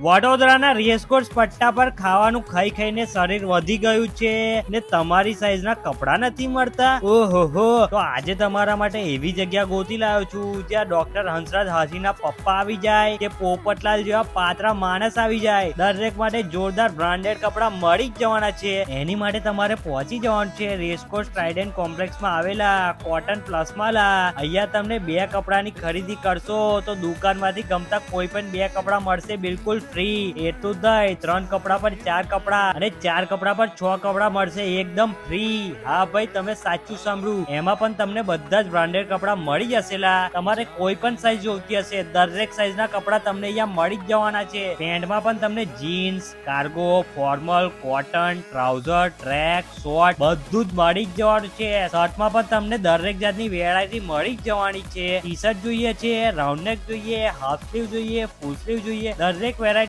વડોદરાના રેસકોર્સ પટ્ટા પર ખાવાનું ખાઈ ખાઈને શરીર વધી ગયું છે ને તમારી સાઈઝના કપડા નથી મળતા? ઓહો, તો આજે તમારા માટે એવી જગ્યા ગોતી લાવ્યો છું જ્યાં ડોક્ટર હંસરાજ હાજીના પપ્પા આવી જાય કે પોપટલાલ જેવા પાતળા માણસ આવી જાય. દરેક માટે જોરદાર બ્રાન્ડેડ કપડા મળી જ જવાના છે. એની માટે તમારે પહોંચી જવાનું છે રેસકોર્સ ટ્રાઇડન્ટ કોમ્પ્લેક્સમાં આવેલા કોટન પ્લસ માલા. અહીંયા તમને બે કપડાની ખરીદી કરશો તો દુકાનમાંથી ગમતા કોઈ પણ બે કપડા મળશે બિલકુલ ફ્રી. એટલું જ નહીં, 3 કપડા પર 4 કપડા અને 4 કપડા પર 6 કપડા મળશે એકદમ ફ્રી. હા ભાઈ, તમે સાચું સાંભળ્યું. એમાં પણ તમને બધા જ બ્રાન્ડેડ કપડા મળી જશે. તમારે કોઈ પણ સાઈઝ જોઈતી હશે દરેક સાઈઝના કપડા તમને અહીંયા મળી જ જવાના છે. પેન્ટમાં પણ તમને jeans, cargo, formal, cotton, trouser, track, short બધું જ મળી જ જવાનું છે. શર્ટમાં પણ તમને દરેક જાતની વેરાયટી મળી જ જવાની છે. ટી શર્ટ જોઈએ છે, રાઉન્ડ નેક જોઈએ, હાફ સ્લીવ જોઈએ, ફૂલ સ્લીવ જોઈએ, દરેક વેરાયટી